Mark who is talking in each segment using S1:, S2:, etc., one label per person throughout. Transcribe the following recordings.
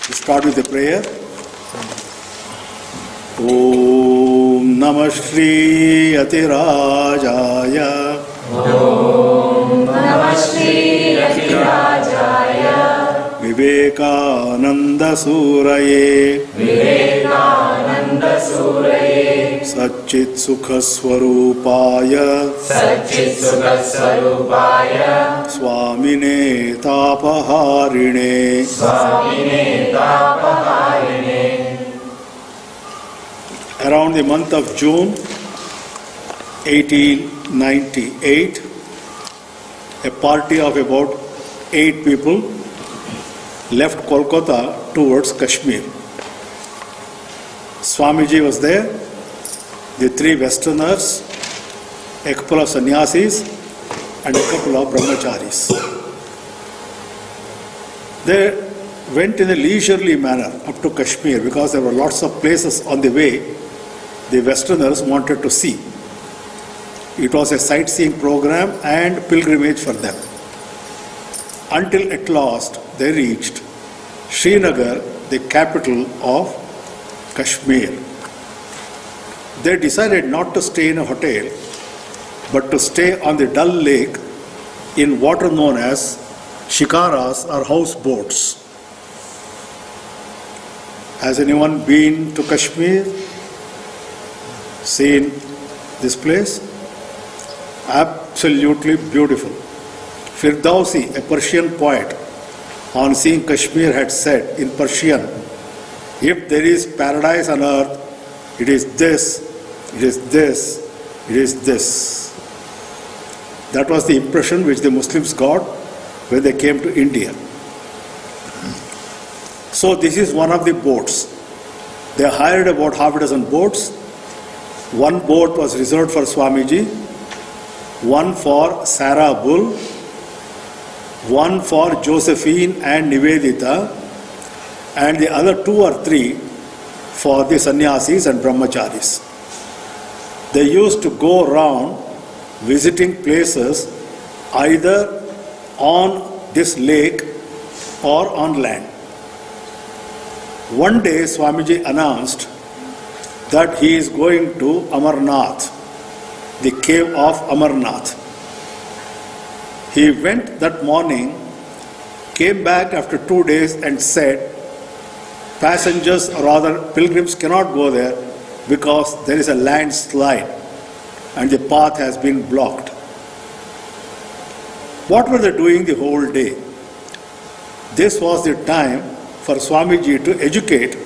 S1: We start with the prayer. Om Namah Shri Atirajaya.
S2: Om Namah Shri Atirajaya.
S1: Vivekananda Suraye.
S2: Vivekananda Suraye.
S1: Satchit Sukha Swarupaya.
S2: Satchit Sukha Swarupaya.
S1: Swamine Tapaharine.
S2: Swamine Tapaharine.
S1: Around the month of June 1898, a party of about 8 people left Kolkata towards Kashmir. Swamiji was there, the 3 Westerners, a couple of sannyasis, and a couple of brahmacharis. They went in a leisurely manner up to Kashmir because there were lots of places on the way the Westerners wanted to see. It was a sightseeing program and pilgrimage for them. Until at last they reached Srinagar, the capital of Kashmir. They decided not to stay in a hotel, but to stay on the Dal Lake in water known as shikaras or houseboats. Has anyone been to Kashmir? Seen this place? Absolutely beautiful. Firdausi, a Persian poet, on seeing Kashmir had said in Persian, if there is paradise on earth, it is this, it is this, it is this. That was the impression which the Muslims got when they came to India. So this is one of the boats. They hired about half a dozen boats. One boat was reserved for Swamiji, one for Sarah Bull, one for Josephine and Nivedita, and the other 2 or 3 for the sannyasis and brahmacharis. They used to go around visiting places either on this lake or on land. One day Swamiji announced that he is going to Amarnath, the cave of Amarnath. He went that morning, came back after 2 days and said, passengers or rather pilgrims cannot go there because there is a landslide and the path has been blocked. What were they doing the whole day? This was the time for Swamiji to educate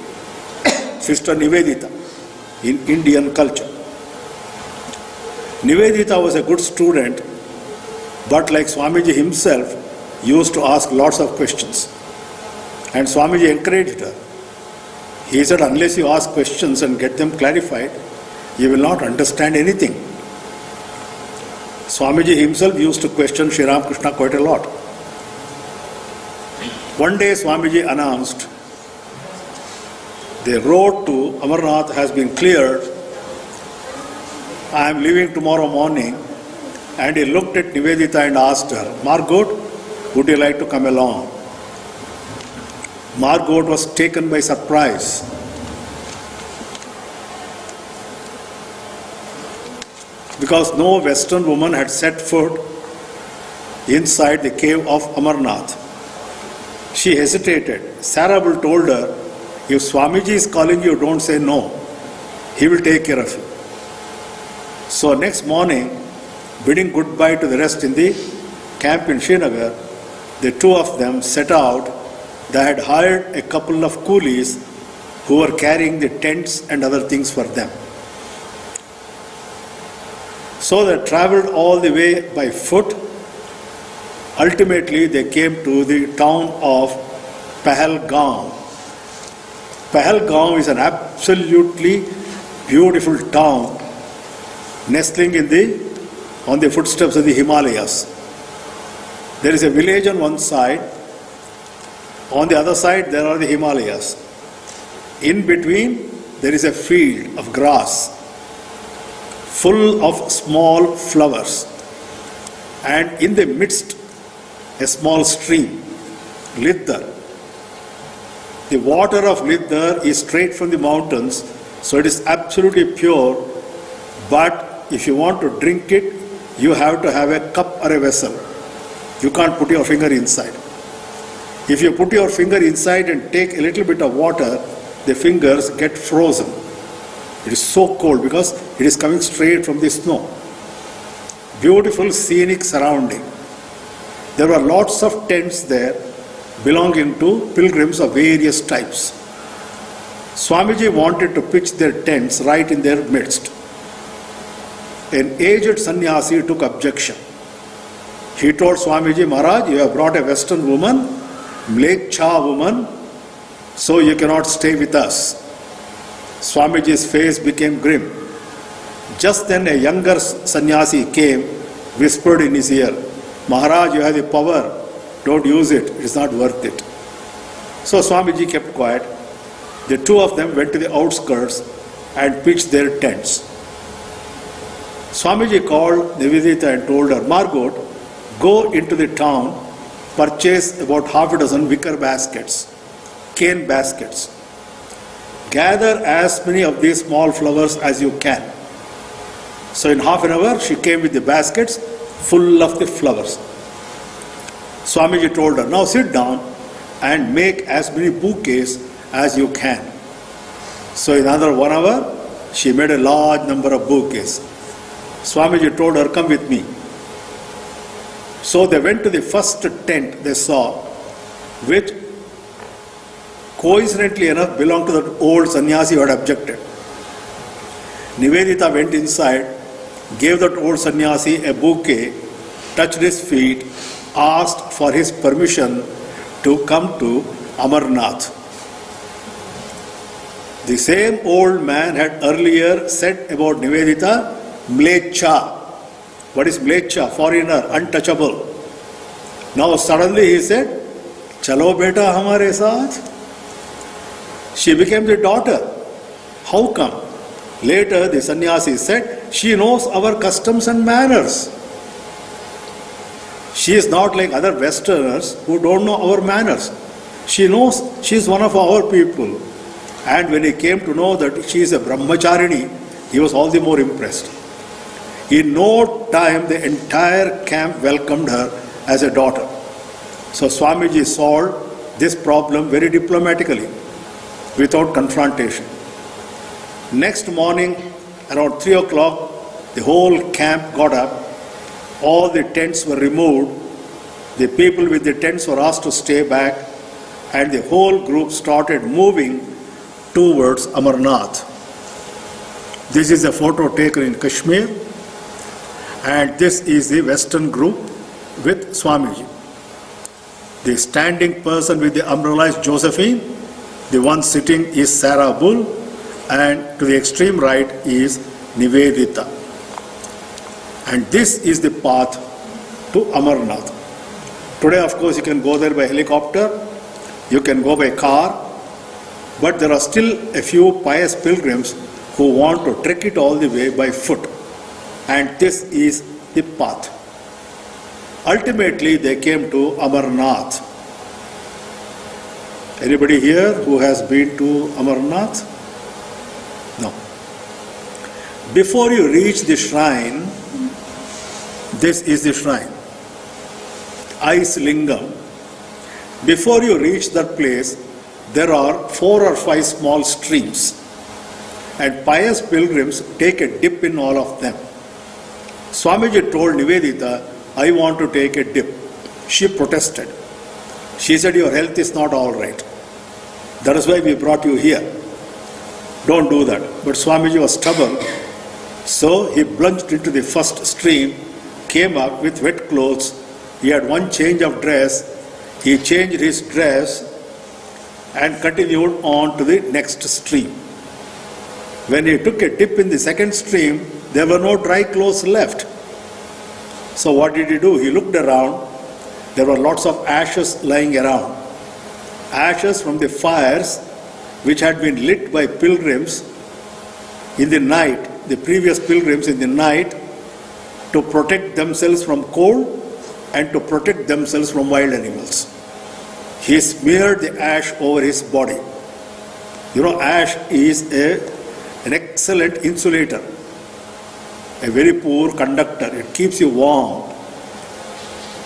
S1: Sister Nivedita in Indian culture. Nivedita was a good student, but like Swamiji himself, used to ask lots of questions. And Swamiji encouraged her. He said, unless you ask questions and get them clarified, you will not understand anything. Swamiji himself used to question Sri Ramakrishna quite a lot. One day Swamiji announced, the road to Amarnath has been cleared. I am leaving tomorrow morning. And he looked at Nivedita and asked her, Margot, would you like to come along? Margot was taken by surprise. Because no Western woman had set foot inside the cave of Amarnath. She hesitated. Sarabul told her, if Swamiji is calling you, don't say no. He will take care of you. So next morning, bidding goodbye to the rest in the camp in Srinagar, the 2 of them set out. They had hired a couple of coolies who were carrying the tents and other things for them. So they traveled all the way by foot. Ultimately, they came to the town of Pahalgaon. Pahalgaon is an absolutely beautiful town nestling on the footsteps of the Himalayas. There is a village on one side. On the other side, there are the Himalayas. In between, there is a field of grass full of small flowers. And in the midst, a small stream, Liddar. The water of Lidhar is straight from the mountains, so it is absolutely pure, but if you want to drink it, you have to have a cup or a vessel. You can't put your finger inside. If you put your finger inside and take a little bit of water, the fingers get frozen. It is so cold because it is coming straight from the snow. Beautiful scenic surrounding. There were lots of tents there belonging to pilgrims of various types. Swamiji wanted to pitch their tents right in their midst. An aged sannyasi took objection. He told Swamiji, Maharaj, you have brought a Western woman, Mlecha woman, so you cannot stay with us. Swamiji's face became grim. Just then a younger sannyasi came, whispered in his ear, Maharaj, you have the power, don't use it, it is not worth it. So Swamiji kept quiet. The two of them went to the outskirts and pitched their tents. Swamiji called Nivedita and told her, Margot, go into the town, purchase about half a dozen wicker baskets, cane baskets. Gather as many of these small flowers as you can. So in half an hour, she came with the baskets full of the flowers. Swamiji told her, now sit down and make as many bouquets as you can. So in another 1 hour, she made a large number of bouquets. Swamiji told her, come with me. So they went to the first tent they saw, which coincidentally enough belonged to that old sannyasi who had objected. Nivedita went inside, gave that old sannyasi a bouquet, touched his feet, asked for his permission to come to Amarnath. The same old man had earlier said about Nivedita, Mlecha. What is Mlecha? Foreigner, untouchable. Now suddenly he said, Chalo beta hamare saath. She became the daughter. How come? Later the sannyasi said, she knows our customs and manners. She is not like other Westerners who don't know our manners. She knows she is one of our people. And when he came to know that she is a brahmacharini, he was all the more impressed. In no time, the entire camp welcomed her as a daughter. So Swamiji solved this problem very diplomatically, without confrontation. Next morning, around 3 o'clock, the whole camp got up. All the tents were removed. The people with the tents were asked to stay back, and the whole group started moving towards Amarnath. This is a photo taken in Kashmir, and this is the Western group with Swamiji. The standing person with the umbrella is Josephine, the one sitting is Sarah Bull, and to the extreme right is Nivedita. And this is the path to Amarnath. Today, of course, you can go there by helicopter, you can go by car, but there are still a few pious pilgrims who want to trek it all the way by foot. And this is the path. Ultimately, they came to Amarnath. Anybody here who has been to Amarnath? No. Before you reach the shrine, this is the shrine. Ice Lingam. Before you reach that place, there are 4 or 5 small streams. And pious pilgrims take a dip in all of them. Swamiji told Nivedita, I want to take a dip. She protested. She said, your health is not all right. That is why we brought you here. Don't do that. But Swamiji was stubborn. So he plunged into the first stream, came up with wet clothes. He had one change of dress. He changed his dress and continued on to the next stream. When he took a dip in the second stream, there were no dry clothes left. So what did he do? He looked around. There were lots of ashes lying around. Ashes from the fires which had been lit by pilgrims in the night, the previous pilgrims in the night, to protect themselves from cold and to protect themselves from wild animals. He smeared the ash over his body. You know, ash is an excellent insulator, a very poor conductor. It keeps you warm.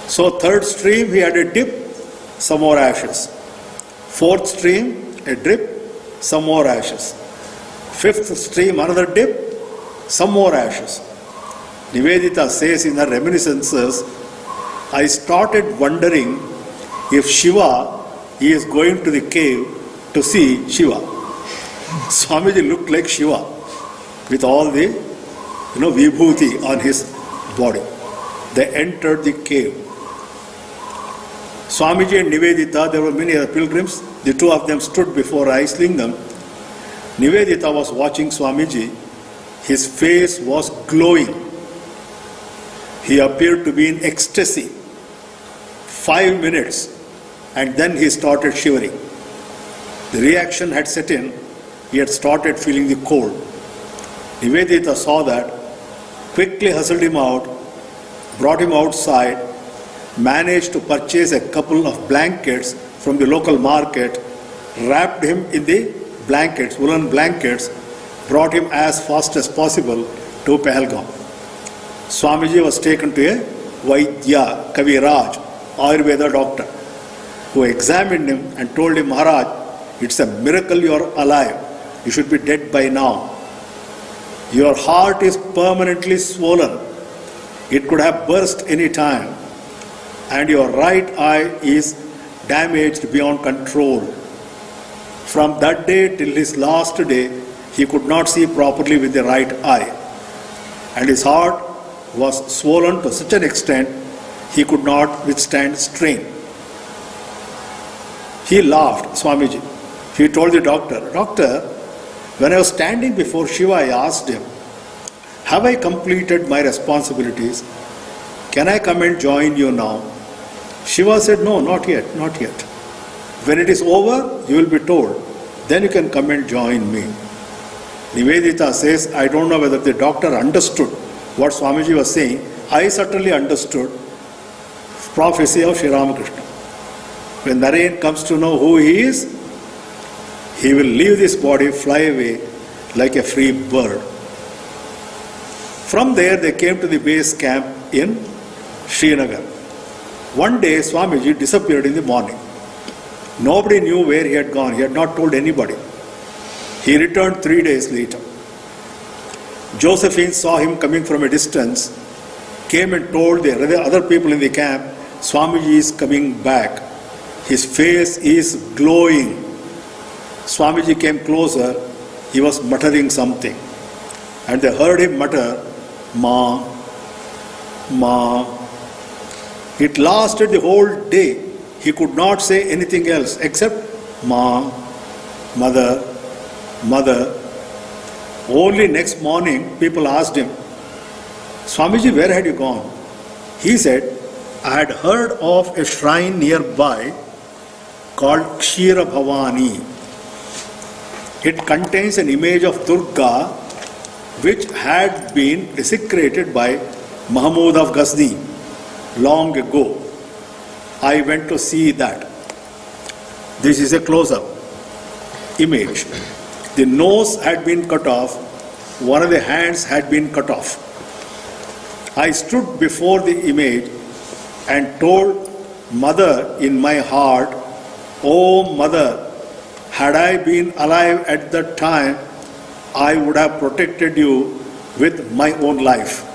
S1: So third stream, he had a dip, some more ashes. Fourth stream, a drip, some more ashes. Fifth stream, another dip, some more ashes. Nivedita says in her reminiscences, I started wondering if Shiva is going to the cave to see Shiva. Swamiji looked like Shiva with all the vibhuti on his body. They entered the cave. Swamiji and Nivedita, there were many other pilgrims. The two of them stood before Icelingam. Nivedita was watching Swamiji. His face was glowing. He appeared to be in ecstasy. 5 minutes, and then he started shivering. The reaction had set in. He had started feeling the cold. Nivedita saw that, quickly hustled him out, brought him outside, managed to purchase a couple of blankets from the local market, wrapped him in the blankets, woolen blankets, brought him as fast as possible to Pahalgam. Swamiji was taken to a Vaidya, Kaviraj, Ayurveda doctor, who examined him and told him, Maharaj, it's a miracle you are alive. You should be dead by now. Your heart is permanently swollen. It could have burst any time. And your right eye is damaged beyond control. From that day till his last day, he could not see properly with the right eye. And his heart was swollen to such an extent he could not withstand strain. He laughed, Swamiji. He told the doctor, when I was standing before Shiva, I asked him, have I completed my responsibilities? Can I come and join you now? Shiva said, no, not yet. When it is over, you will be told. Then you can come and join me. Nivedita says, I don't know whether the doctor understood what Swamiji was saying. I certainly understood prophecy of Sri Ramakrishna. When Narayan comes to know who he is, he will leave this body, fly away like a free bird. From there, they came to the base camp in Srinagar. One day, Swamiji disappeared in the morning. Nobody knew where he had gone. He had not told anybody. He returned 3 days later. Josephine saw him coming from a distance, came and told the other people in the camp, Swamiji is coming back. His face is glowing. Swamiji came closer. He was muttering something. And they heard him mutter, Ma, Ma. It lasted the whole day. He could not say anything else except Ma, Mother, Mother. Only next morning, people asked him, Swamiji, where had you gone? He said, I had heard of a shrine nearby called Kshira Bhavani. It contains an image of Durga which had been desecrated by Mahmud of Ghazni long ago. I went to see that. This is a close-up image. The nose had been cut off. One of the hands had been cut off. I stood before the image and told Mother in my heart, Oh Mother, had I been alive at that time, I would have protected you with my own life.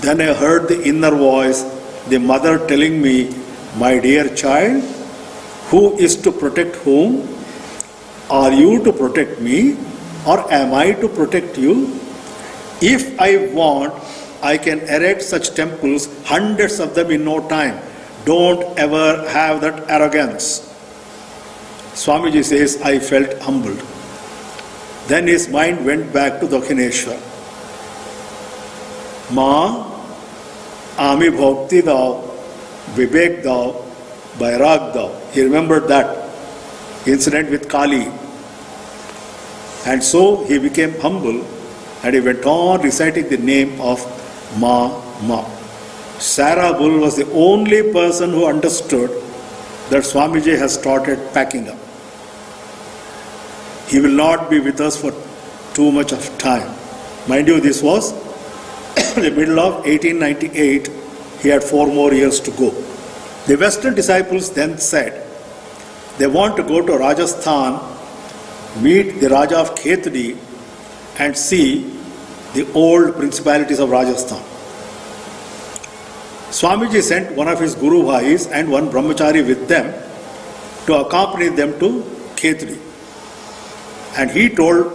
S1: Then I heard the inner voice, the mother telling me, My dear child, who is to protect whom? Are you to protect me, or am I to protect you? If I want, I can erect such temples, hundreds of them in no time. Don't ever have that arrogance. Swamiji says, I felt humbled. Then his mind went back to Dakshineshwar. Ma, Ami Bhakti Dao, Vivek Dao, Bairag Dao. He remembered that incident with Kali. And so he became humble and he went on reciting the name of Ma. Sarah Bull was the only person who understood that Swamiji has started packing up. He will not be with us for too much of time. Mind you, this was the middle of 1898. He had 4 more years to go. The Western disciples then said they want to go to Rajasthan, meet the Raja of Khetri and see the old principalities of Rajasthan. Swamiji sent one of his Guru Bhais and one Brahmachari with them to accompany them to Khetri. And he told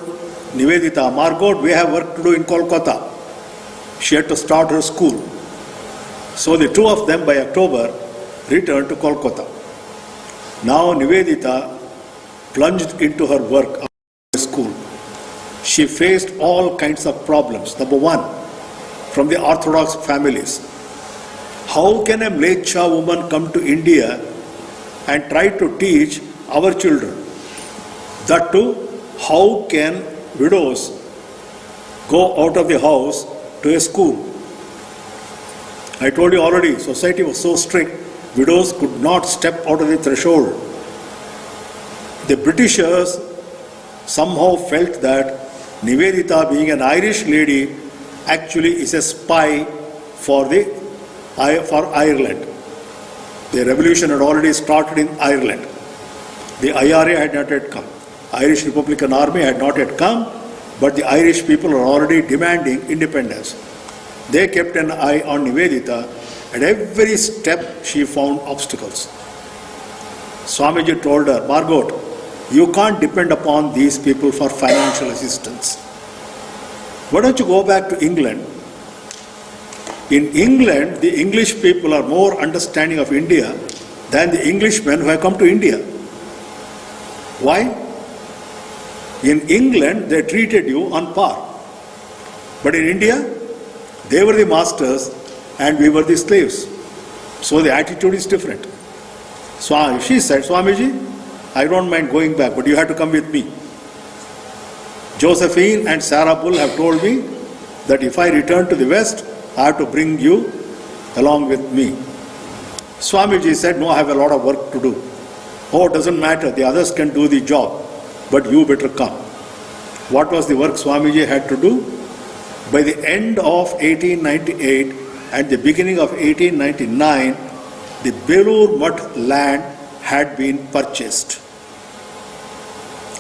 S1: Nivedita, Margot, we have work to do in Kolkata. She had to start her school. So the 2 of them by October returned to Kolkata. Now Nivedita plunged into her work at school. She faced all kinds of problems. Number 1, from the Orthodox families. How can a Mlecha woman come to India and try to teach our children? That too, how can widows go out of the house to a school? I told you already, society was so strict, widows could not step out of the threshold. The Britishers somehow felt that Nivedita, being an Irish lady, actually is a spy for Ireland. The revolution had already started in Ireland. The IRA had not yet come. Irish Republican Army had not yet come, but the Irish people were already demanding independence. They kept an eye on Nivedita. At every step she found obstacles. Swamiji told her, Margot, you can't depend upon these people for financial assistance. Why don't you go back to England? In England, the English people are more understanding of India than the Englishmen who have come to India. Why? In England, they treated you on par. But in India, they were the masters and we were the slaves. So the attitude is different. So she said, Swamiji, I don't mind going back, but you have to come with me. Josephine and Sarah Bull have told me that if I return to the West, I have to bring you along with me. Swamiji said, no, I have a lot of work to do. Oh, it doesn't matter, the others can do the job, but you better come. What was the work Swamiji had to do? By the end of 1898 and the beginning of 1899, the Belur Mutt land had been purchased.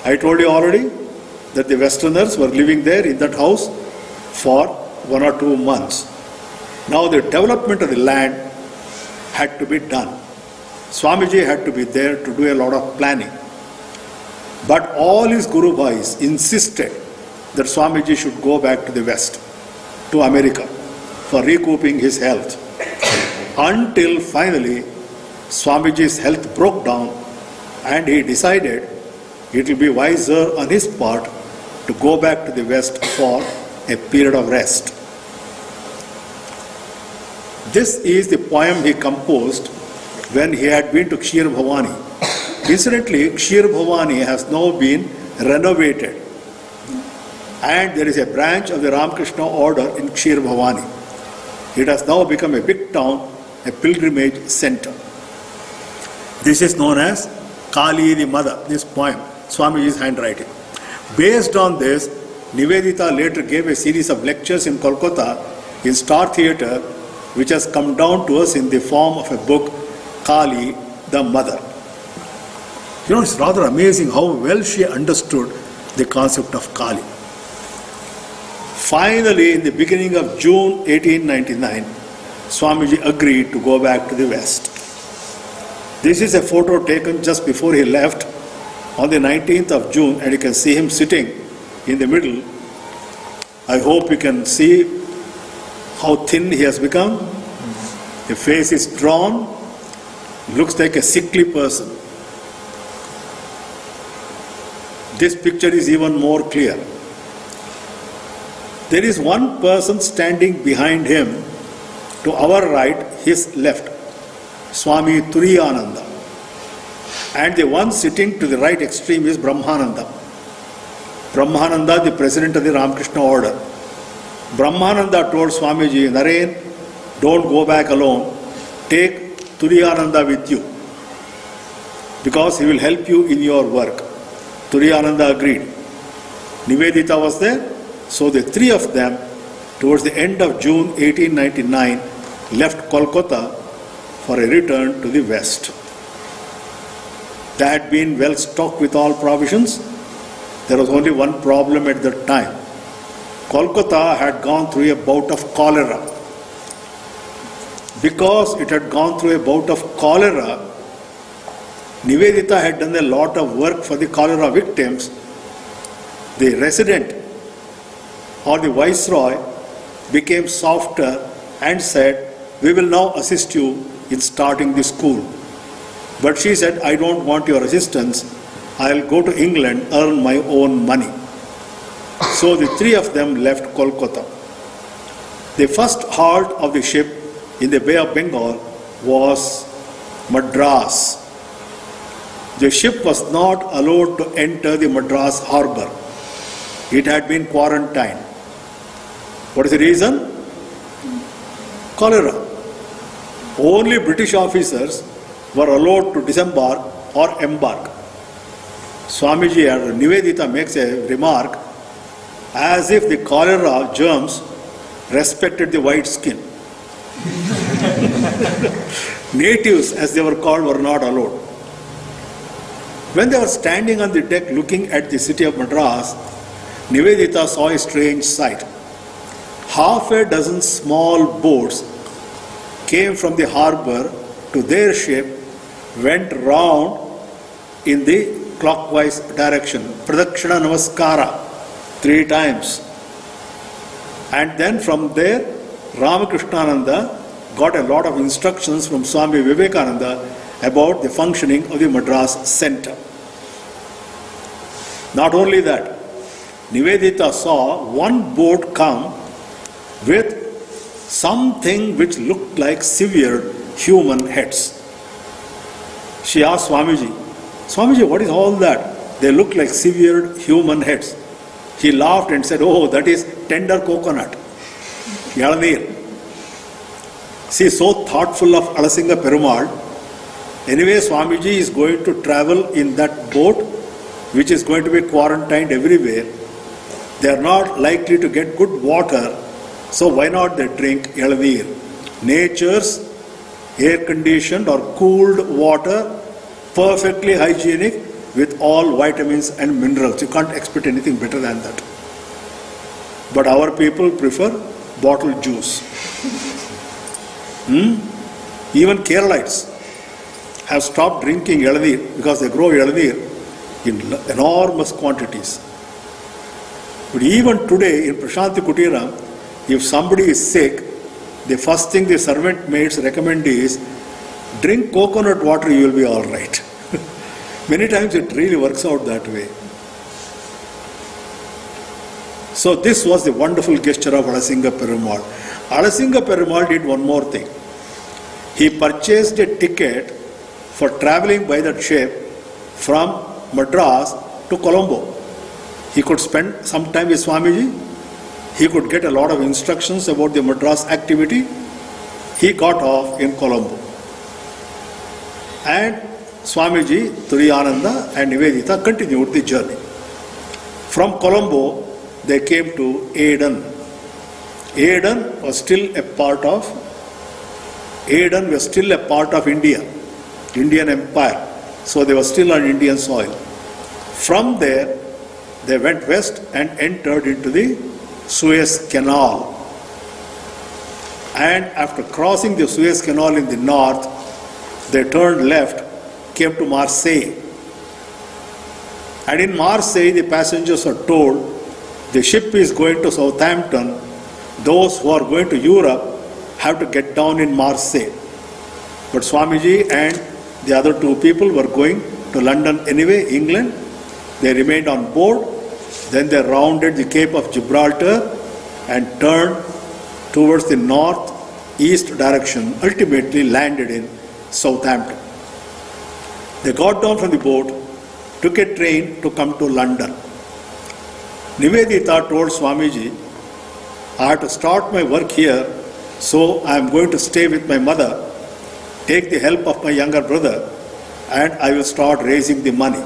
S1: I told you already that the Westerners were living there in that house for 1 or 2 months. Now the development of the land had to be done. Swamiji had to be there to do a lot of planning. But all his Guru Bhais insisted that Swamiji should go back to the West, to America, for recouping his health. Until finally, Swamiji's health broke down and he decided it will be wiser on his part to go back to the West for a period of rest. This is the poem he composed when he had been to Kshir Bhavani. Incidentally, Kshir Bhavani has now been renovated and there is a branch of the Ramakrishna order in Kshir Bhavani. It has now become a big town, a pilgrimage center. This is known as Kali the Mother, this poem, Swamiji's handwriting. Based on this, Nivedita later gave a series of lectures in Kolkata in Star Theatre, which has come down to us in the form of a book, Kali the Mother. You know, it's rather amazing how well she understood the concept of Kali. Finally, in the beginning of June 1899, Swamiji agreed to go back to the West. This is a photo taken just before he left on the 19th of June, and you can see him sitting in the middle. I hope you can see how thin he has become. The face is drawn, looks like a sickly person. This picture is even more clear. There is one person standing behind him, to our right, his left, Swami Turiyananda. And the one sitting to the right extreme is Brahmananda. Brahmananda, the president of the Ramakrishna order. Brahmananda told Swamiji, Naren, don't go back alone. Take Turiyananda with you. because he will help you in your work. Turiyananda agreed. Nivedita was there, so the three of them, towards the end of June 1899, left Kolkata for a return to the West. They had been well stocked with all provisions. There was only one problem at that time. Kolkata had gone through a bout of cholera. Because it had gone through a bout of cholera, Nivedita had done a lot of work for the cholera victims. The resident or the viceroy became softer and said, "We will now assist you in starting the school." But she said, "I don't want your assistance. I'll go to England, earn my own money." So the three of them left Kolkata. The first halt of the ship in the Bay of Bengal was Madras. The ship was not allowed to enter the Madras harbour. It had been quarantined. What is the reason? Cholera. Only British officers were allowed to disembark or embark. Swamiji or Nivedita makes a remark as if the cholera germs respected the white skin. Natives, as they were called, were not allowed. When they were standing on the deck looking at the city of Madras, Nivedita saw a strange sight. Half a dozen small boats came from the harbour to their ship, went round in the clockwise direction, Pradakshina Namaskara, 3 times. And then from there, Ramakrishnananda got a lot of instructions from Swami Vivekananda about the functioning of the Madras center. Not only that, Nivedita saw one boat come with something which looked like severed human heads. She asked Swamiji, "Swamiji, what is all that? They look like severed human heads." He laughed and said, "Oh, that is tender coconut, Yalanir." She is so thoughtful of Alasinga Perumal. Anyway, Swamiji is going to travel in that boat, which is going to be quarantined everywhere. They are not likely to get good water, so why not they drink Yalanir? Nature's air-conditioned or cooled water, perfectly hygienic with all vitamins and minerals. You can't expect anything better than that. But our people prefer bottled juice. Even Keralites have stopped drinking Yalanir because they grow Yalanir in enormous quantities. But even today in Prashanti Kutiram, if somebody is sick, the first thing the servant maids recommend is, drink coconut water, you will be all right. Many times it really works out that way. So this was the wonderful gesture of Alasinga Perumal. Alasinga Perumal did one more thing. He purchased a ticket for travelling by that ship from Madras to Colombo. He could spend some time with Swamiji. He could get a lot of instructions about the Madras activity. He got off in Colombo. And Swamiji, Turiyananda and Nivedita continued the journey. From Colombo, they came to Aden. Aden was still a part of India, Indian Empire. So they were still on Indian soil. From there, they went west and entered into the Suez Canal. And after crossing the Suez Canal in the north, they turned left, came to Marseille. And in Marseille, the passengers are told, the ship is going to Southampton. Those who are going to Europe have to get down in Marseille. But Swamiji and the other 2 people were going to London anyway, England. They remained on board. Then they rounded the Cape of Gibraltar and turned towards the north-east direction, ultimately landed in Southampton. They got down from the boat, took a train to come to London. Nivedita told Swamiji, "I have to start my work here, so I am going to stay with my mother, take the help of my younger brother, and I will start raising the money.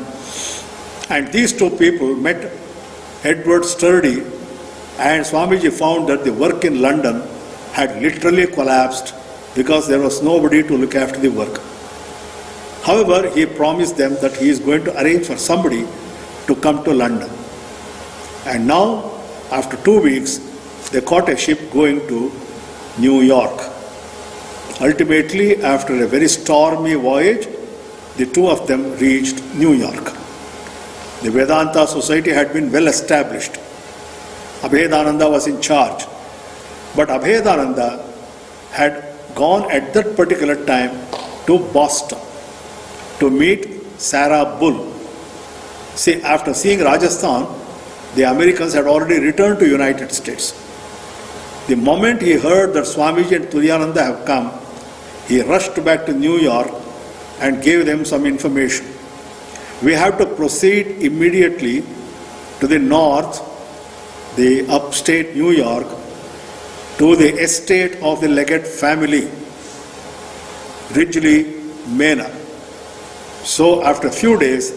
S1: And these two people met Edward Sturdy, and Swamiji found that the work in London had literally collapsed because there was nobody to look after the work. However, he promised them that he is going to arrange for somebody to come to London. And now, after 2 weeks, they caught a ship going to New York. Ultimately, after a very stormy voyage, the two of them reached New York. The Vedanta Society had been well established. Abhedananda was in charge. But Abhedananda had gone at that particular time to Boston to meet Sarah Bull. See, after seeing Rajasthan, the Americans had already returned to United States. The moment he heard that Swamiji and Turiyananda have come, he rushed back to New York and gave them some information. We have to proceed immediately to the north, the upstate New York, to the estate of the Leggett family, Ridgely Manor. So after a few days,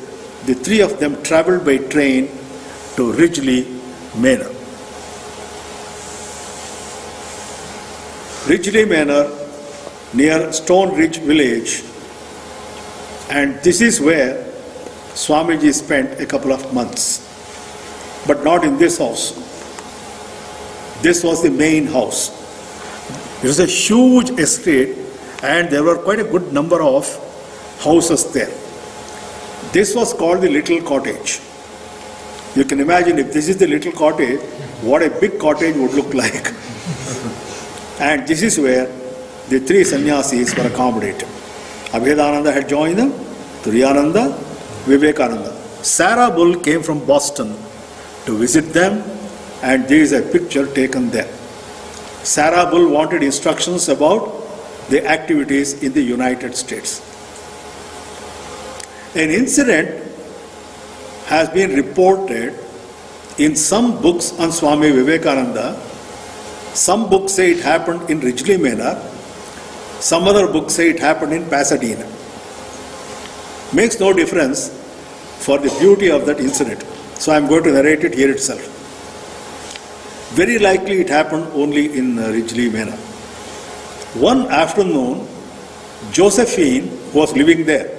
S1: the three of them traveled by train to Ridgely Manor. Ridgely Manor, near Stone Ridge village, and this is where Swamiji spent a couple of months, but not in this house. This was the main house. It was a huge estate, and there were quite a good number of houses there. This was called the Little Cottage. You can imagine, if this is the little cottage, what a big cottage would look like. And this is where the three sannyasis were accommodated. Abhedananda had joined them, Turiyananda, Vivekananda. Sarah Bull came from Boston to visit them, and there is a picture taken there. Sarah Bull wanted instructions about the activities in the United States. An incident has been reported in some books on Swami Vivekananda. Some books say it happened in Ridgely Manor. Some other books say it happened in Pasadena. Makes no difference for the beauty of that incident. So I am going to narrate it here itself. Very likely it happened only in Ridgely Manor. One afternoon, Josephine was living there.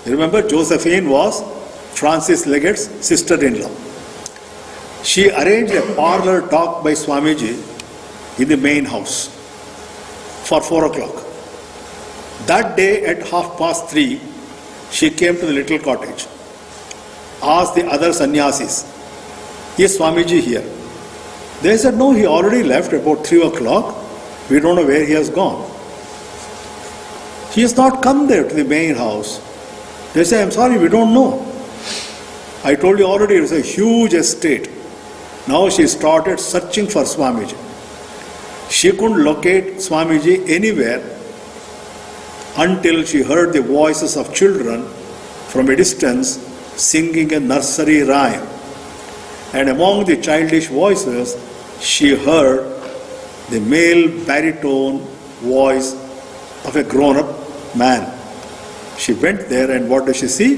S1: You remember, Josephine was Francis Leggett's sister-in-law. She arranged a parlor talk by Swamiji in the main house for 4 o'clock. That day at 3:30, she came to the little cottage, asked the other sannyasis, "Is Swamiji here?" They said, "No, he already left about 3 o'clock. We don't know where he has gone." "He has not come there to the main house." They say, "I'm sorry, we don't know. I told you already, it was a huge estate." Now she started searching for Swamiji. She couldn't locate Swamiji anywhere until she heard the voices of children from a distance singing a nursery rhyme. And among the childish voices, she heard the male baritone voice of a grown-up man. She went there, and what does she see?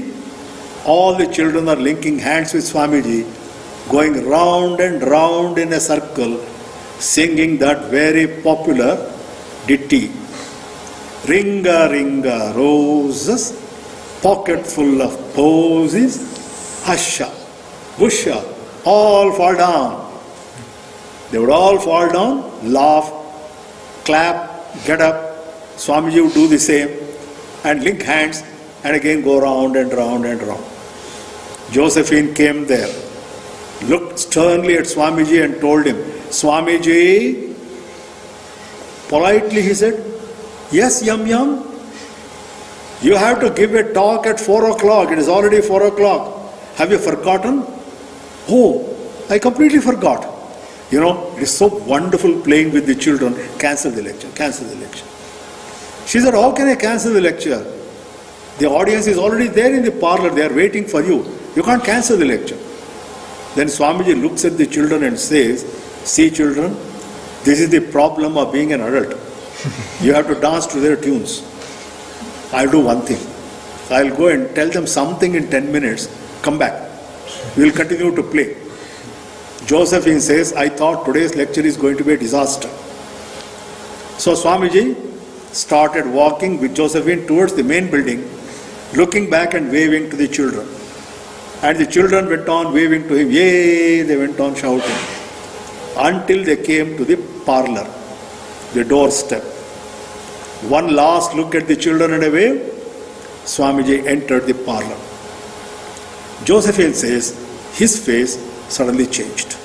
S1: All the children are linking hands with Swamiji, going round and round in a circle, singing that very popular ditty. Ringa, ringa, roses, pocket full of posies, husha, busha, all fall down. They would all fall down, laugh, clap, get up. Swamiji would do the same and link hands and again go round and round and round. Josephine came there, looked sternly at Swamiji and told him, "Swamiji," politely he said, "Yes, yum yum, you have to give a talk at 4 o'clock. It is already 4 o'clock. Have you forgotten?" "Oh, I completely forgot." You know, it is so wonderful playing with the children. Cancel the lecture, cancel the lecture. She said, "How can I cancel the lecture? The audience is already there in the parlor. They are waiting for you. You can't cancel the lecture." Then Swamiji looks at the children and says, "See, children, this is the problem of being an adult. You have to dance to their tunes. I'll do one thing. I'll go and tell them something in 10 minutes, come back. We'll continue to play. Josephine says, I thought today's lecture is going to be a disaster. So Swamiji started walking with Josephine towards the main building, looking back and waving to the children. And the children went on waving to him, yay, they went on shouting, until they came to the parlor, the doorstep. One last look at the children and a wave, Swamiji entered the parlor. Josephine says, his face suddenly changed.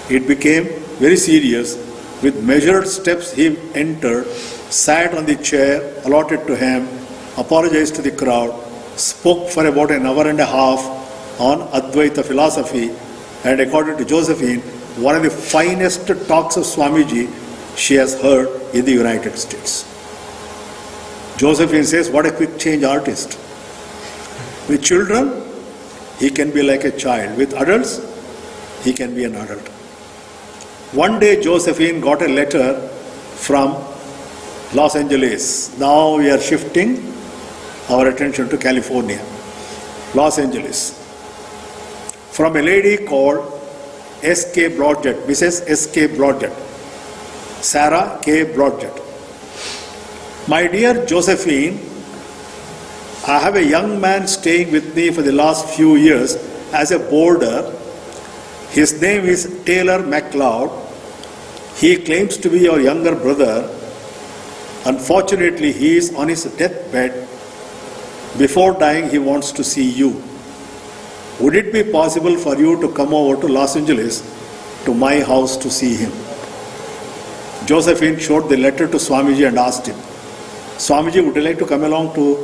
S1: It became very serious. With measured steps he entered, sat on the chair allotted to him, apologized to the crowd, spoke for about an hour and a half on Advaita philosophy, and according to Josephine, one of the finest talks of Swamiji she has heard in the United States. Josephine says, what a quick change artist. With children, he can be like a child. With adults, he can be an adult. One day Josephine got a letter from Los Angeles. Now we are shifting our attention to California. Los Angeles. From a lady called S.K. Blodgett, Mrs. S.K. Blodgett, Sarah K. Blodgett. My dear Josephine, I have a young man staying with me for the last few years as a boarder. His name is Taylor MacLeod. He claims to be your younger brother. Unfortunately, he is on his deathbed. Before dying, he wants to see you. Would it be possible for you to come over to Los Angeles to my house to see him? Josephine showed the letter to Swamiji and asked him, Swamiji, would you like to come along to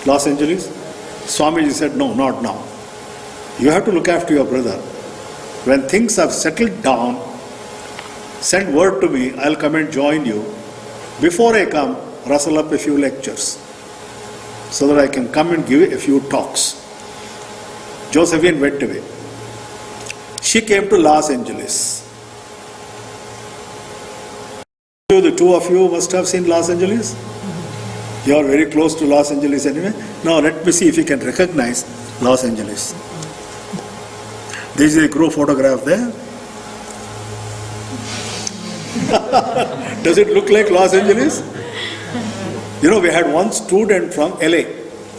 S1: Los Angeles? Swamiji said, no, not now. You have to look after your brother. When things have settled down, send word to me, I'll come and join you. Before I come, rustle up a few lectures so that I can come and give a few talks. Josephine went away. She came to Los Angeles. The two of you must have seen Los Angeles. You are very close to Los Angeles anyway. Now let me see if you can recognize Los Angeles. This is a group photograph there. Does it look like Los Angeles? You know, we had one student from LA,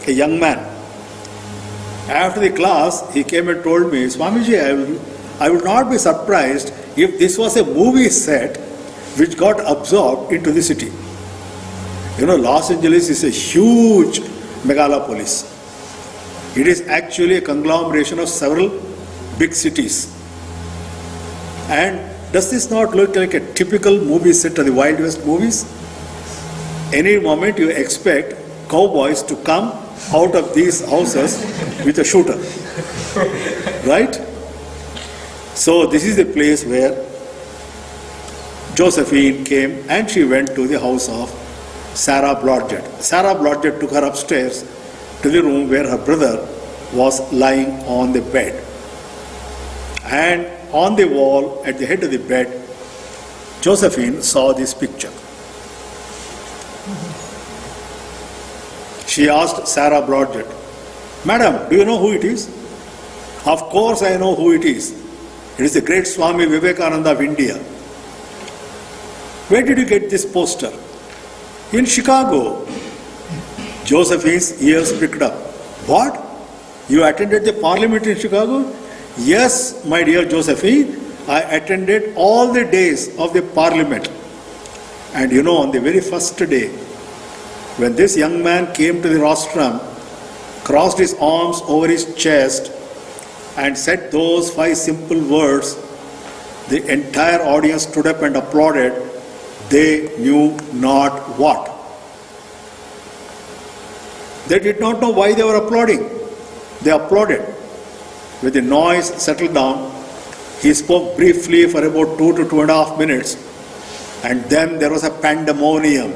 S1: a young man. After the class, he came and told me, Swamiji, I would not be surprised if this was a movie set which got absorbed into the city. You know, Los Angeles is a huge megalopolis. It is actually a conglomeration of several big cities. And does this not look like a typical movie set of the Wild West movies? Any moment you expect cowboys to come out of these houses with a shooter. Right? So this is the place where Josephine came and she went to the house of Sarah Blodgett. Sarah Blodgett took her upstairs to the room where her brother was lying on the bed. And on the wall at the head of the bed, Josephine saw this picture. She asked Sarah Blodgett, Madam, do you know who it is? Of course I know who it is. It is the great Swami Vivekananda of India. Where did you get this poster? In Chicago. Josephine's ears pricked up. What? You attended the parliament in Chicago? Yes, my dear Josephine, I attended all the days of the parliament. And you know, on the very first day, when this young man came to the rostrum, crossed his arms over his chest, and said those 5 simple words, the entire audience stood up and applauded. They knew not what. They did not know why they were applauding. They applauded. When the noise settled down, he spoke briefly for about 2 to 2.5 minutes, and then there was a pandemonium.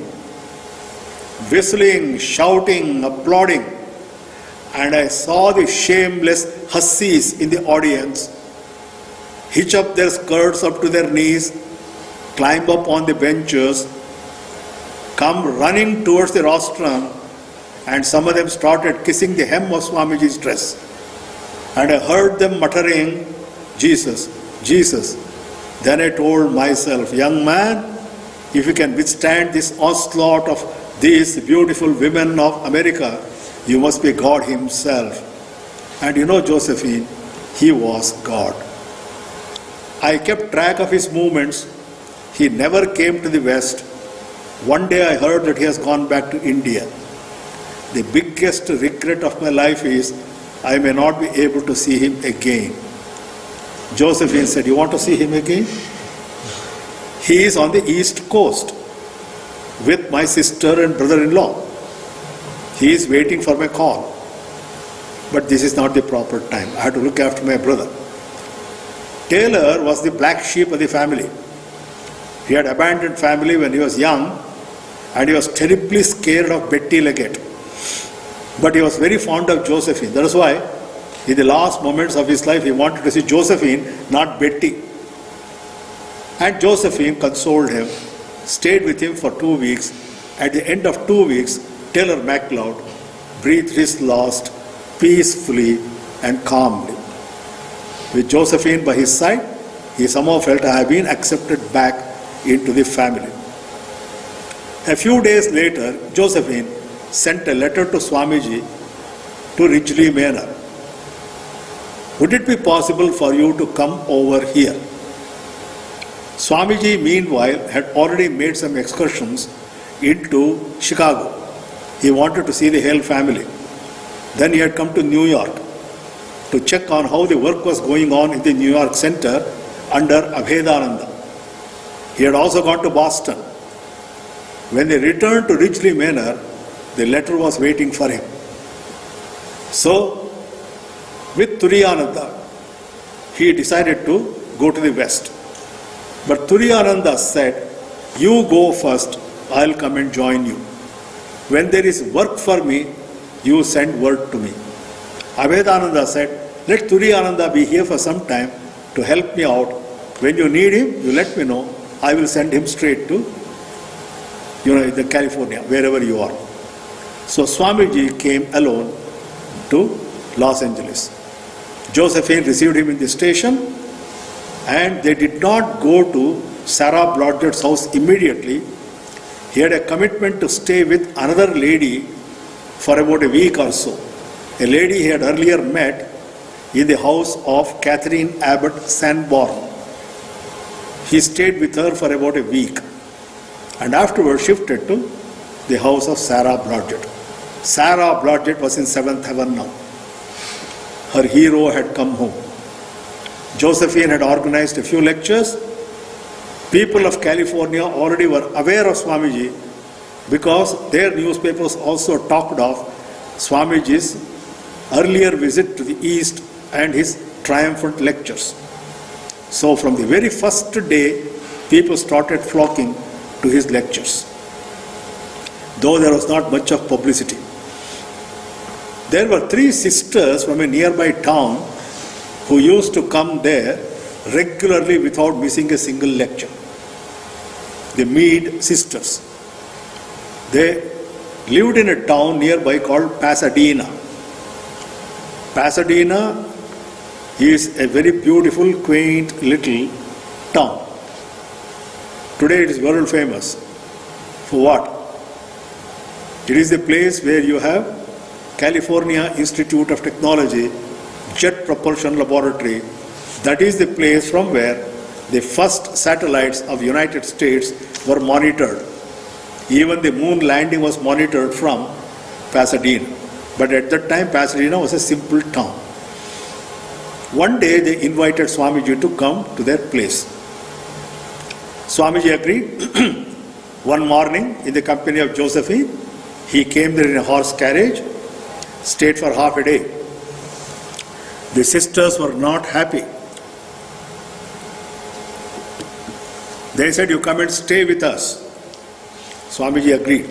S1: Whistling, shouting, applauding, and I saw the shameless hussies in the audience hitch up their skirts up to their knees, climb up on the benches, come running towards the rostrum, and some of them started kissing the hem of Swamiji's dress. And I heard them muttering, Jesus, Jesus. Then I told myself, young man, if you can withstand this onslaught of these beautiful women of America, you must be God himself. And you know, Josephine, he was God. I kept track of his movements. He never came to the West. One day I heard that he has gone back to India. The biggest regret of my life is I may not be able to see him again. Josephine said, you want to see him again? He is on the East Coast with my sister and brother-in-law. He is waiting for my call. But this is not the proper time. I had to look after my brother. Taylor was the black sheep of the family. He had abandoned family when he was young, and he was terribly scared of Betty Leggett. But he was very fond of Josephine. That is why, in the last moments of his life, he wanted to see Josephine, not Betty. And Josephine consoled him, stayed with him for 2 weeks. At the end of 2 weeks, Taylor MacLeod breathed his last peacefully and calmly. With Josephine by his side, he somehow felt, I have been accepted back into the family. A few days later, Josephine sent a letter to Swamiji to Ridgely Manor. Would it be possible for you to come over here? Swamiji, meanwhile, had already made some excursions into Chicago. He wanted to see the Hale family. Then he had come to New York to check on how the work was going on in the New York Center under Abhedananda. He had also gone to Boston. When they returned to Ridgely Manor, the letter was waiting for him. So, with Turiyananda, he decided to go to the West. But Turiyananda said, you go first, I'll come and join you. When there is work for me, you send word to me. Abhedananda said, let Turiyananda be here for some time to help me out. When you need him, you let me know. I will send him straight to, the California, wherever you are. So Swamiji came alone to Los Angeles. Josephine received him in the station, and they did not go to Sarah Blodgett's house immediately. He had a commitment to stay with another lady for about a week or so. A lady he had earlier met in the house of Catherine Abbott Sanborn. He stayed with her for about a week and afterwards shifted to the house of Sarah Blodgett. Sarah Blodgett was in 7th heaven now. Her hero had come home. Josephine had organized a few lectures. People of California already were aware of Swamiji because their newspapers also talked of Swamiji's earlier visit to the East and his triumphant lectures. So from the very first day, people started flocking to his lectures, though there was not much of publicity. There were 3 sisters from a nearby town who used to come there regularly without missing a single lecture. The Mead sisters. They lived in a town nearby called Pasadena. Pasadena is a very beautiful, quaint little town. Today it is world famous. For what? It is the place where you have California Institute of Technology Jet Propulsion Laboratory. That is the place from where the first satellites of the United States were monitored. Even the moon landing was monitored from Pasadena. But at that time, Pasadena was a simple town. One day, they invited Swamiji to come to their place. Swamiji agreed. One morning, in the company of Josephine, he came there in a horse carriage, stayed for half a day. The sisters were not happy. They said, you come and stay with us. Swamiji agreed.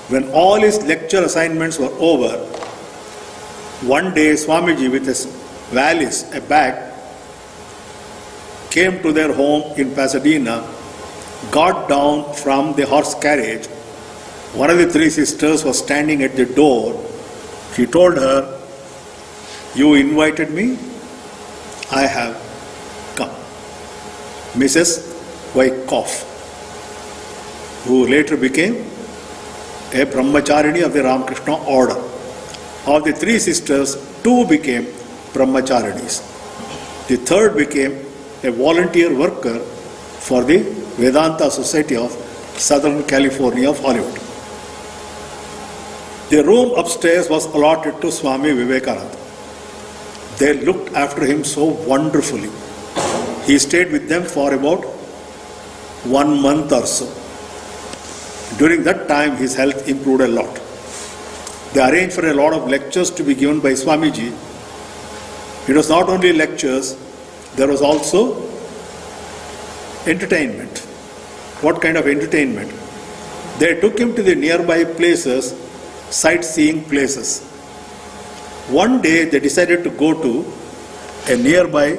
S1: When all his lecture assignments were over, one day Swamiji with his valise, a bag, came to their home in Pasadena, got down from the horse carriage One of the three sisters was standing at the door. He told her, "You invited me, I have come." Mrs. Wyckoff, who later became a brahmacharini of the Ramakrishna order. Of the three sisters, two became brahmacharinis. The third became a volunteer worker for the Vedanta Society of Southern California of Hollywood. The room upstairs was allotted to Swami Vivekananda. They looked after him so wonderfully. He stayed with them for about 1 month or so. During that time, his health improved a lot. They arranged for a lot of lectures to be given by Swamiji. It was not only lectures, there was also entertainment. What kind of entertainment? They took him to the nearby places, sightseeing places. One day they decided to go to a nearby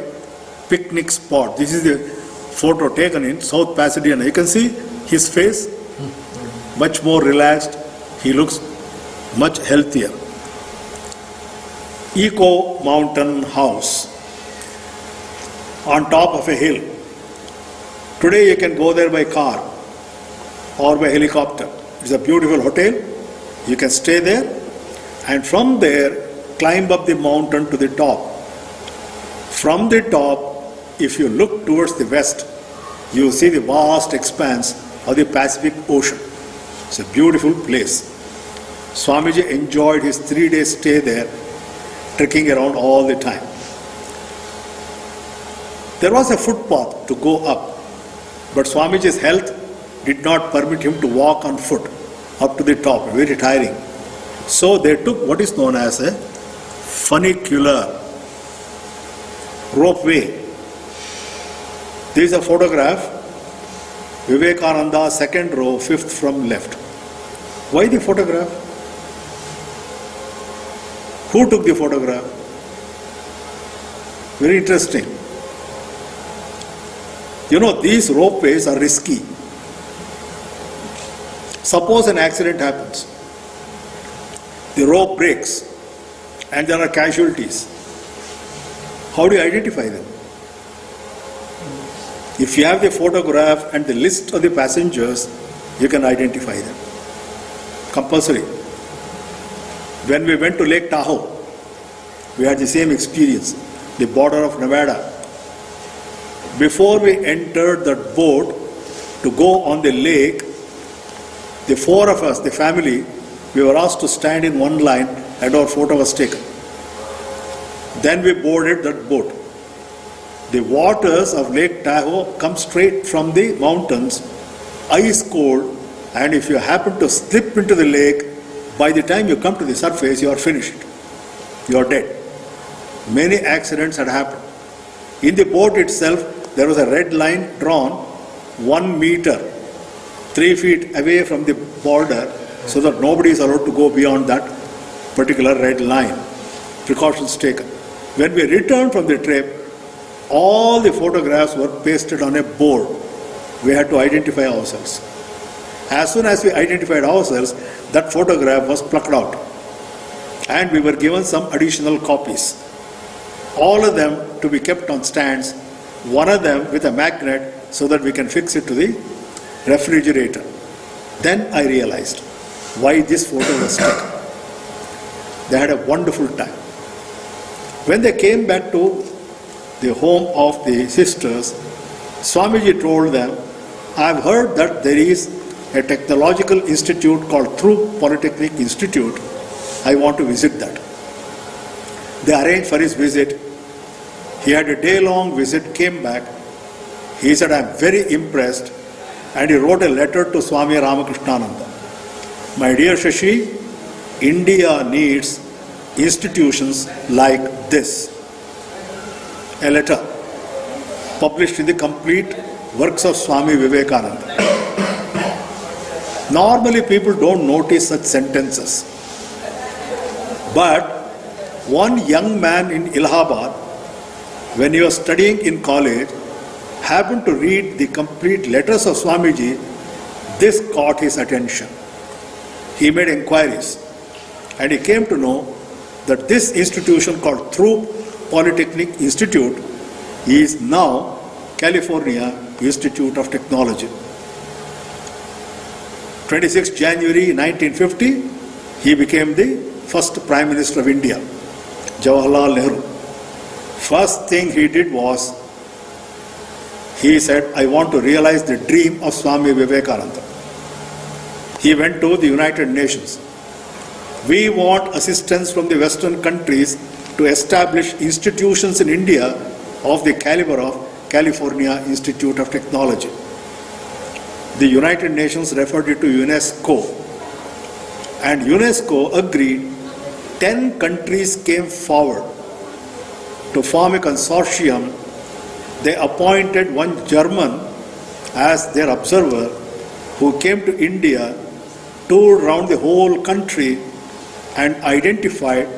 S1: picnic spot. This is the photo taken in South Pasadena. You can see his face, much more relaxed. He looks much healthier. Eco Mountain House on top of a hill. Today you can go there by car or by helicopter. It's a beautiful hotel. You can stay there and from there climb up the mountain to the top. From the top, if you look towards the west, you see the vast expanse of the Pacific Ocean. It's a beautiful place. Swamiji enjoyed his 3-day stay there, trekking around all the time. There was a footpath to go up, but Swamiji's health did not permit him to walk on foot up to the top, very tiring. So they took what is known as a funicular ropeway. This is a photograph, Vivekananda, second row, fifth from left. Why the photograph? Who took the photograph? Very interesting. You know, these ropeways are risky. Suppose an accident happens. The rope breaks and there are casualties. How do you identify them? If you have the photograph and the list of the passengers, you can identify them. Compulsory. When we went to Lake Tahoe, we had the same experience, the border of Nevada. Before we entered that boat to go on the lake, the four of us, the family, we were asked to stand in one line and our photo was taken. Then we boarded that boat. The waters of Lake Tahoe come straight from the mountains, ice cold, and if you happen to slip into the lake, by the time you come to the surface, you are finished. You are dead. Many accidents had happened. In the boat itself, there was a red line drawn 1 meter, 3 feet away from the border, so that nobody is allowed to go beyond that particular red line. Precautions taken. When we returned from the trip, all the photographs were pasted on a board. We had to identify ourselves. As soon as we identified ourselves, that photograph was plucked out. And we were given some additional copies. All of them to be kept on stands, one of them with a magnet so that we can fix it to the refrigerator. Then I realized why this photo was taken. They had a wonderful time. When they came back to the home of the sisters, Swamiji told them, I have heard that there is a technological institute called Through Polytechnic Institute. I want to visit that. They arranged for his visit. He had a day-long visit, came back. He said, I am very impressed. And he wrote a letter to Swami Ramakrishnananda. My dear Shashi, India needs institutions like this. A letter published in the complete works of Swami Vivekananda. Normally people don't notice such sentences. But one young man in Allahabad, when he was studying in college, happened to read the complete letters of Swamiji. This caught his attention. he made inquiries and he came to know that this institution called Throop Polytechnic Institute is now California Institute of Technology. 26 January 1950, he became the first Prime Minister of India, Jawaharlal Nehru. First thing he did was, he said, I want to realize the dream of Swami Vivekananda. He went to the United Nations. We want assistance from the Western countries to establish institutions in India of the caliber of California Institute of Technology. The United Nations referred it to UNESCO, and UNESCO agreed. 10 countries came forward to form a consortium. They appointed one German as their observer who came to India, toured around the whole country and identified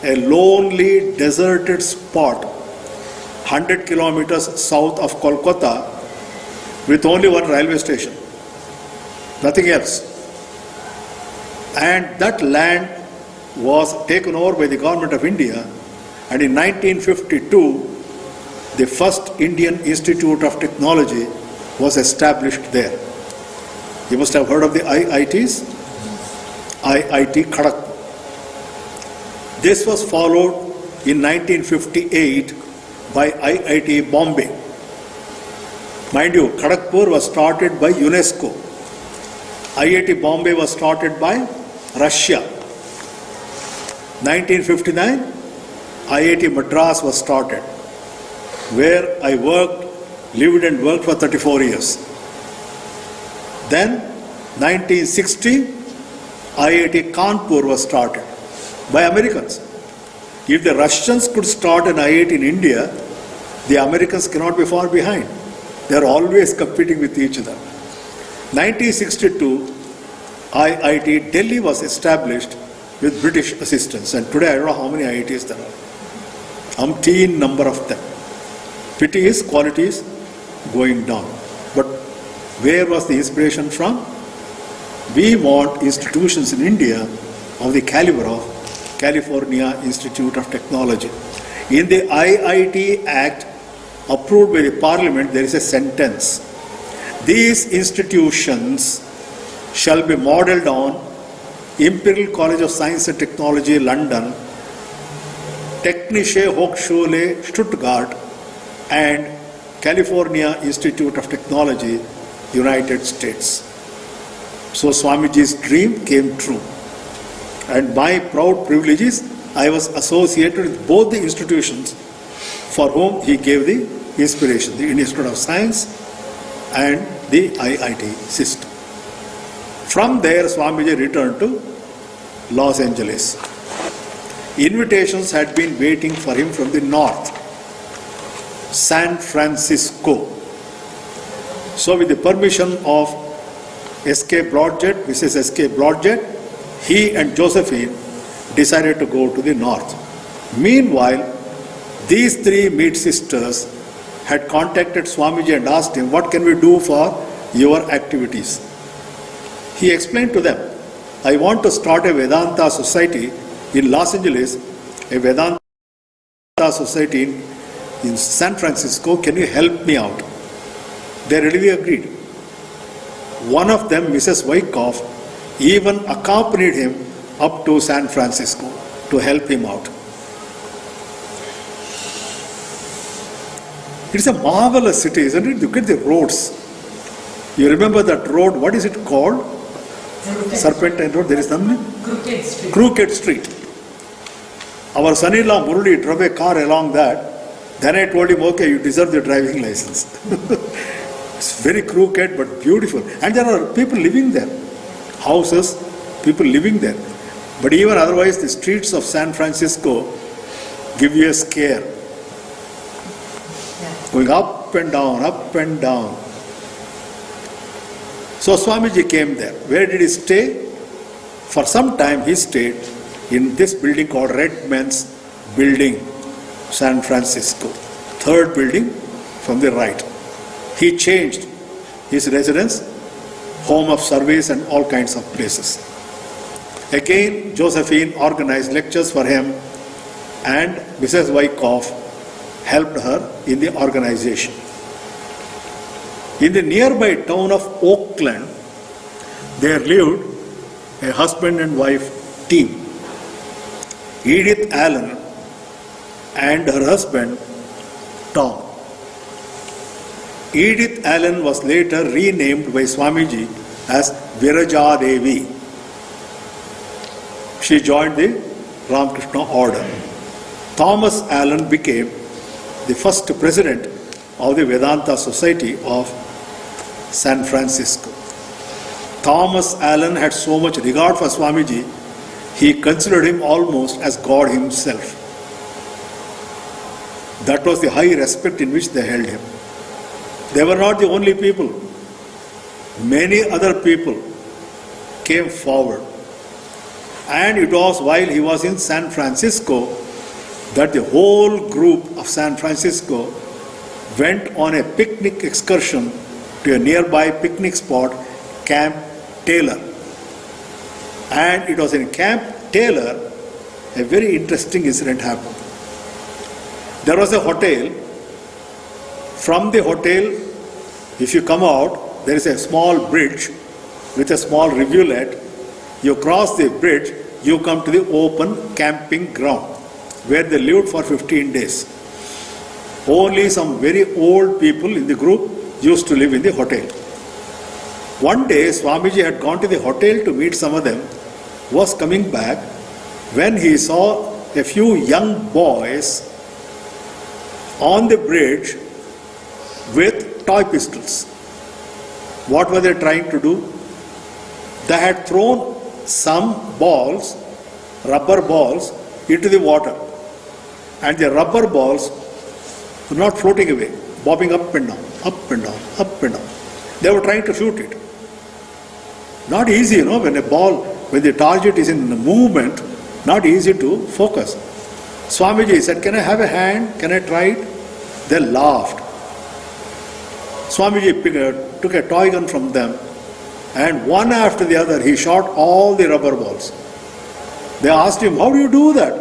S1: a lonely deserted spot 100 kilometers south of Kolkata with only one railway station, nothing else. And that land was taken over by the government of India, and in 1952 the first Indian Institute of Technology was established there. You must have heard of the IITs, Iit Kharagpur. This was followed in 1958 by IIT Bombay. Mind you, Kharagpur was started by UNESCO. IIT Bombay was started by Russia. 1959, IIT Madras was started, where I lived and worked for 34 years. Then, 1960, IIT Kanpur was started by Americans. If the Russians could start an IIT in India, the Americans cannot be far behind. They are always competing with each other. 1962, IIT Delhi was established with British assistance, and today I don't know how many IITs there are. Umpteen number of them. Pity is quality is going down. But where was the inspiration from? We want institutions in India of the caliber of California Institute of Technology. In the IIT Act approved by the Parliament, there is a sentence. These institutions shall be modelled on Imperial College of Science and Technology, London, Technische Hochschule, Stuttgart, and California Institute of Technology, United States. So Swamiji's dream came true. And my proud privilege is I was associated with both the institutions for whom he gave the inspiration, the Indian Institute of Science and the IIT system. From there, Swamiji returned to Los Angeles. Invitations had been waiting for him from the north, San Francisco. So with the permission of SK Broadjet, Mrs. SK Broadjet, he and Josephine decided to go to the north. Meanwhile, these three Meet sisters had contacted Swamiji and asked him, what can we do for your activities? He explained to them, I want to start a Vedanta society in Los Angeles, a Vedanta society in San Francisco. Can you help me out? They readily agreed. One of them, Mrs. Wyckoff, even accompanied him up to San Francisco to help him out. It's a marvelous city, isn't it? Look at the roads. You remember that road, what is it called? Serpentine Road, there is nothing?
S3: Crooked Street.
S1: Crooked Street. Our son-in-law Murali drove a car along that. Then I told him, okay, you deserve the driving license. It's very crooked but beautiful. And there are people living there. Houses, people living there. But even otherwise, the streets of San Francisco give you a scare. Going up and down, up and down. So Swamiji came there. Where did he stay? For some time he stayed in this building called Redman's Building, San Francisco. Third building from the right. He changed his residence, home of service and all kinds of places. Again, Josephine organized lectures for him, and Mrs. Wyckoff helped her in the organization. In the nearby town of Oakland, there lived a husband and wife team. Edith Allen and her husband, Tom. Edith Allen was later renamed by Swamiji as Viraja Devi. She joined the Ramakrishna order. Thomas Allen became the first president of the Vedanta Society of San Francisco. Thomas Allen had so much regard for Swamiji, he considered him almost as God himself. That was the high respect in which they held him. They were not the only people. Many other people came forward. And it was while he was in San Francisco that the whole group of San Francisco went on a picnic excursion to a nearby picnic spot, Camp Taylor. And it was in Camp Taylor a very interesting incident happened. There was a hotel. From the hotel, if you come out, there is a small bridge with a small rivulet. You cross the bridge, you come to the open camping ground where they lived for 15 days. Only some very old people in the group used to live in the hotel. One day, Swamiji had gone to the hotel to meet some of them, was coming back when he saw a few young boys on the bridge with toy pistols. What were they trying to do? They had thrown some balls, rubber balls, into the water. And the rubber balls were not floating away, bobbing up and down, up and down, up and down. They were trying to shoot it. Not easy, when a ball, when the target is in movement, not easy to focus. Swamiji said, "Can I have a hand? Can I try it?" They laughed. Swamiji took a toy gun from them, and one after the other he shot all the rubber balls. They asked him, "How do you do that?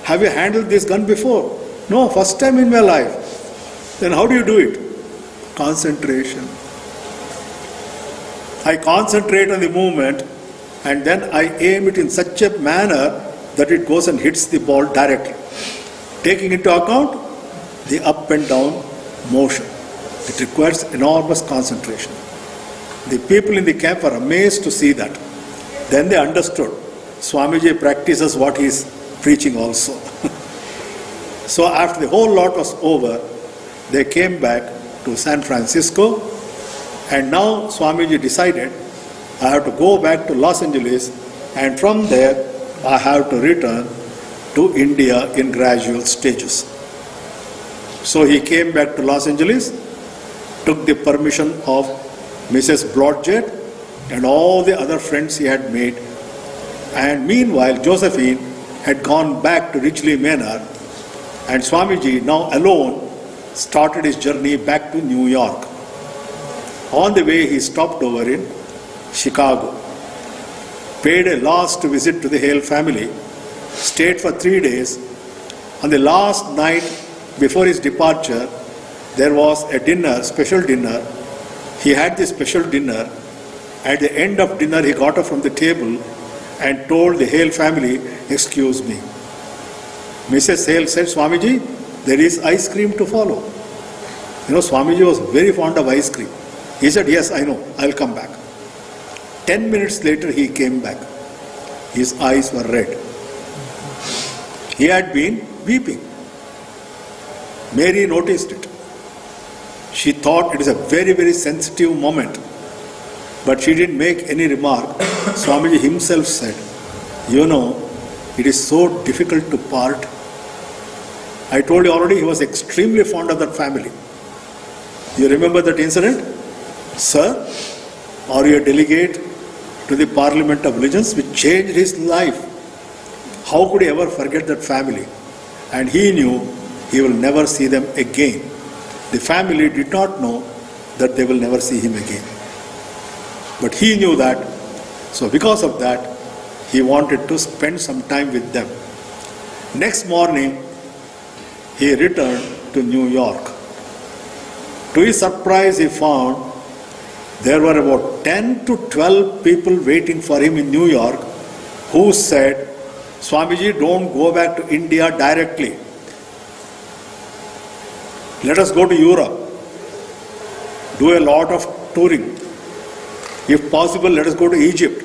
S1: Have you handled this gun before?" "No, first time in my life." "Then how do you do it?" "Concentration. I concentrate on the movement and then I aim it in such a manner that it goes and hits the ball directly, taking into account the up and down motion. It requires enormous concentration." The people in the camp were amazed to see that. Then they understood Swamiji practices what he is preaching also. So after the whole lot was over, they came back to San Francisco, and now Swamiji decided, I have to go back to Los Angeles, and from there I have to return to India in gradual stages. So he came back to Los Angeles, took the permission of Mrs. Blodgett and all the other friends he had made, and meanwhile Josephine had gone back to Ridgely Manor, and Swamiji, now alone, started his journey back to New York. On the way he stopped over in Chicago, paid a last visit to the Hale family, stayed for 3 days. On the last night before his departure, there was a dinner, special dinner. He had this special dinner. At the end of dinner, he got up from the table and told the Hale family, "Excuse me." Mrs. Hale said, "Swamiji, there is ice cream to follow." Swamiji was very fond of ice cream. He said, "Yes, I know, I'll come back." 10 minutes later, he came back. His eyes were red. He had been weeping. Mary noticed it. She thought it is a very, very sensitive moment. But she didn't make any remark. Swamiji himself said, "It is so difficult to part." I told you already, he was extremely fond of that family. You remember that incident? "Sir, are you a delegate to the Parliament of Religions?" which changed his life. How could he ever forget that family? And he knew he will never see them again. The family did not know that they will never see him again. But he knew that. So because of that, he wanted to spend some time with them. Next morning, he returned to New York. To his surprise, he found there were about 10 to 12 people waiting for him in New York who said, Swamiji, don't go back to India directly. Let us go to Europe. Do a lot of touring. If possible, let us go to Egypt.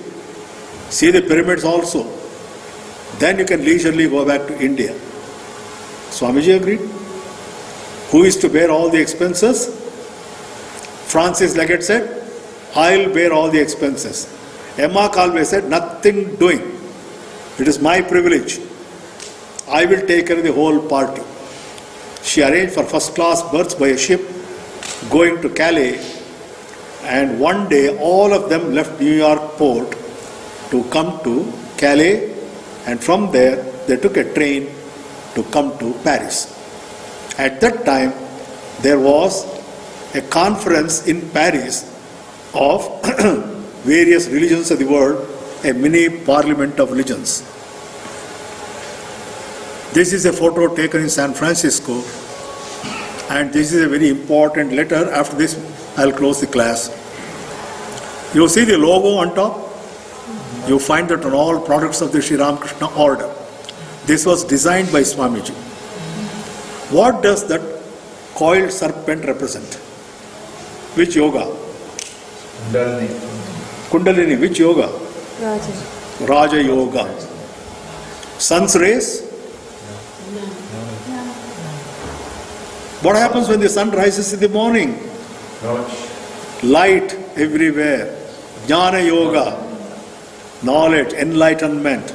S1: See the pyramids also. Then you can leisurely go back to India. Swamiji agreed. Who is to bear all the expenses? Francis Leggett said, I'll bear all the expenses. Emma Calvé said, nothing doing. It is my privilege. I will take care of the whole party. She arranged for first class berths by a ship going to Calais, and one day all of them left New York port to come to Calais, and from there they took a train to come to Paris. At that time there was a conference in Paris of various religions of the world, a mini parliament of religions. This is a photo taken in San Francisco, and this is a very important letter. After this, I'll close the class. You see the logo on top? You find that on all products of the Sri Ramakrishna order. This was designed by Swamiji. What does that coiled serpent represent? Which yoga?
S2: Kundalini.
S1: Kundalini, which yoga? Raja Yoga. Sun's rays? What happens when the sun rises in the morning? Light everywhere. Jnana Yoga. Knowledge, enlightenment.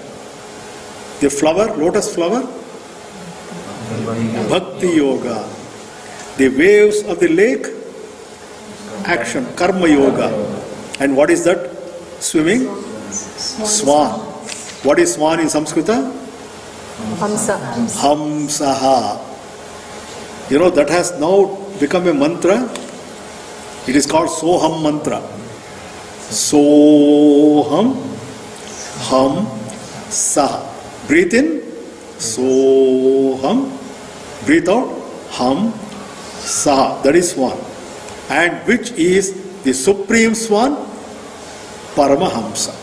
S1: The flower, lotus flower? Bhakti Yoga. The waves of the lake? Action, Karma Yoga. And what is that? Swimming? Swan. What is swan in Sanskrita?
S3: Hamsa.
S1: Hamsaha. You know, that has now become a mantra. It is called Soham mantra. Soham, Ham, Saha. Breathe in, Soham. Breathe out, Ham, Saha. That is Swan. And which is the supreme Swan? Paramahamsa.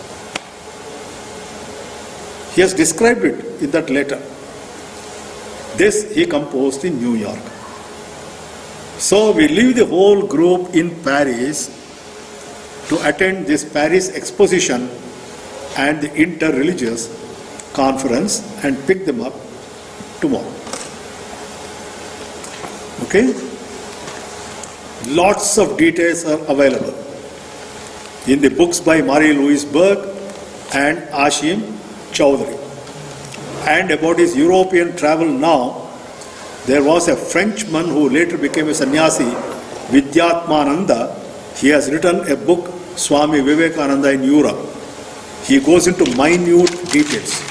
S1: He has described it in that letter. This he composed in New York. So we leave the whole group in Paris to attend this Paris exposition and the inter-religious conference and pick them up tomorrow. Okay? Lots of details are available in the books by Marie-Louise Berg and Ashim Chowdhury. And about his European travel now, there was a Frenchman who later became a sannyasi, Vidyatmananda. He has written a book, Swami Vivekananda in Europe. He goes into minute details.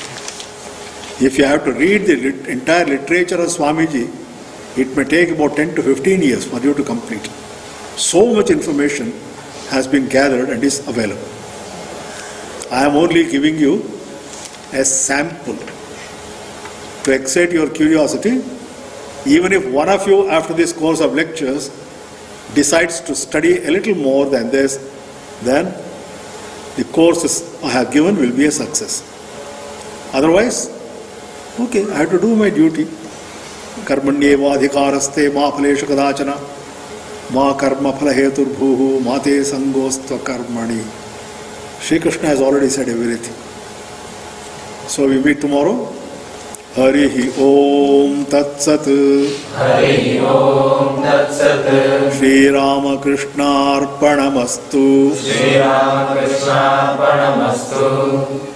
S1: If you have to read the entire literature of Swamiji, it may take about 10 to 15 years for you to complete. So much information has been gathered and is available. I am only giving you a sample to excite your curiosity. Even if one of you after this course of lectures decides to study a little more than this, then the courses I have given will be a success. Otherwise, okay, I have to do my duty. Karmanyeva adhikaraste ma phaleshu kadachana ma karma phala heturbhuhu mate sangostva karmani. Shri Krishna has already said everything. So we meet tomorrow. Harihi Om Tat Sat.
S2: Harihi Om Tat Sat.
S1: Shri Ramakrishna Arpanamastu.
S2: Shri Ramakrishna Arpanamastu.